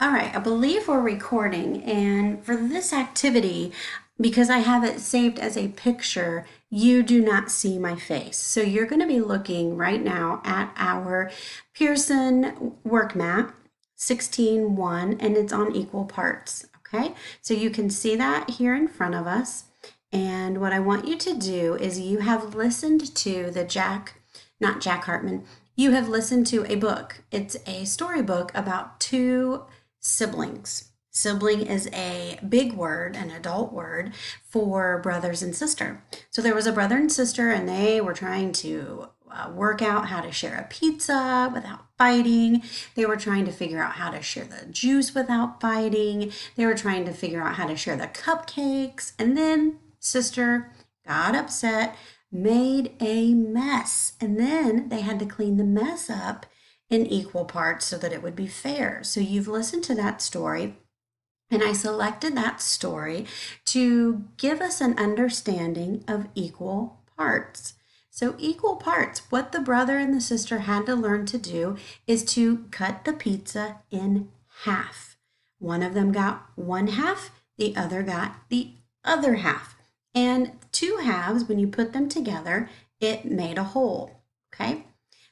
All right, I believe we're recording, and for this activity, because I have it saved as a picture, you do not see my face. So you're going to be looking right now at our Pearson work map 16:1, and it's on equal parts. Okay, so you can see that here in front of us. And what I want you to do is you have listened to the not Jack Hartman, you have listened to a book. It's a storybook about two siblings. Sibling is a big word, an adult word for brothers and sister. So there was a brother and sister, and they were trying to work out how to share a pizza without fighting. They were trying to figure out how to share the juice without fighting. They were trying to figure out how to share the cupcakes. And then sister got upset, made a mess, and then they had to clean the mess up in equal parts so that it would be fair. So you've listened to that story, and I selected that story to give us an understanding of equal parts. So, equal parts, what the brother and the sister had to learn to do is to cut the pizza in half. One of them got one half, the other got the other half. And two halves, when you put them together, it made a whole. Okay?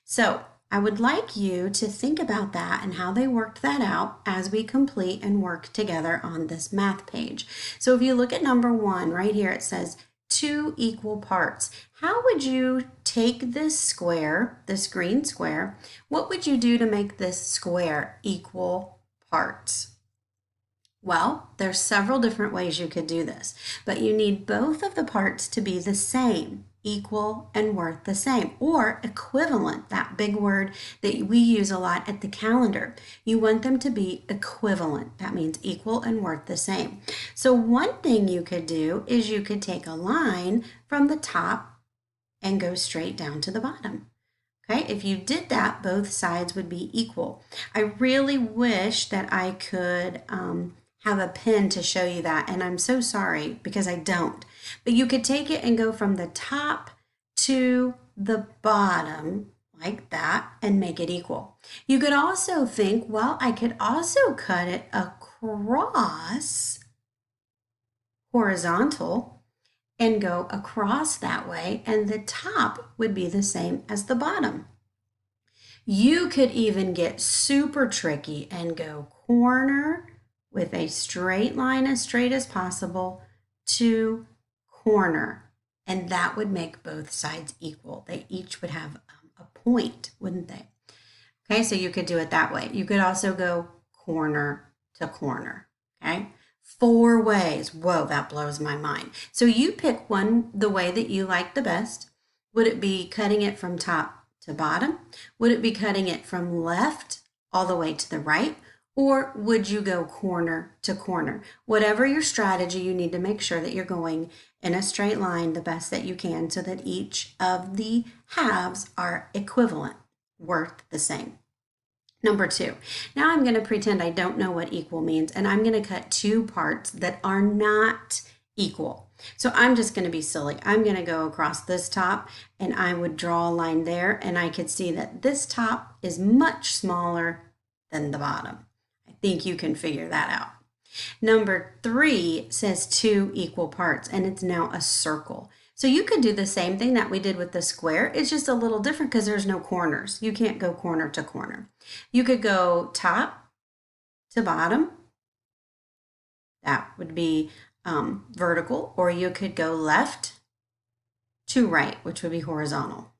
So, I would like you to think about that and how they worked that out as we complete and work together on this math page. So if you look at number 1, right here it says two equal parts. How would you take this square, this green square, what would you do to make this square equal parts? Well, there's several different ways you could do this, but you need both of the parts to be the same, equal and worth the same, or equivalent, that big word that we use a lot at the calendar. You want them to be equivalent. That means equal and worth the same. So one thing you could do is you could take a line from the top and go straight down to the bottom. Okay, if you did that, both sides would be equal. I really wish that I could have a pen to show you that, and I'm so sorry because I don't. But you could take it and go from the top to the bottom like that and make it equal. You could also think, well, I could also cut it across horizontal and go across that way, and the top would be the same as the bottom. You could even get super tricky and go corner with a straight line as straight as possible to corner, and that would make both sides equal. They each would have a point, wouldn't they? Okay, so you could do it that way. You could also go corner to corner, okay? 4 ways. Whoa, that blows my mind. So you pick one, the way that you like the best. Would it be cutting it from top to bottom? Would it be cutting it from left all the way to the right? Or would you go corner to corner? Whatever your strategy, you need to make sure that you're going in a straight line the best that you can so that each of the halves are equivalent, worth the same. Number 2, now I'm going to pretend I don't know what equal means, and I'm going to cut two parts that are not equal. So I'm just going to be silly. I'm going to go across this top, and I would draw a line there, and I could see that this top is much smaller than the bottom. I think you can figure that out. Number 3 says two equal parts, and it's now a circle. So you could do the same thing that we did with the square. It's just a little different because there's no corners. You can't go corner to corner. You could go top to bottom. That would be vertical, or you could go left to right, which would be horizontal.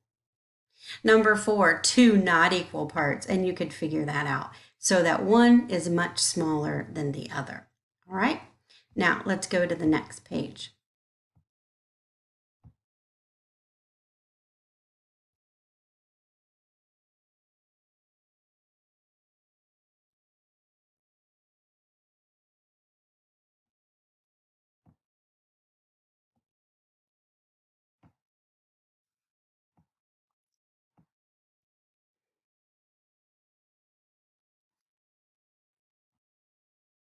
Number 4, two not equal parts, and you could figure that out so that one is much smaller than the other. All right, now let's go to the next page.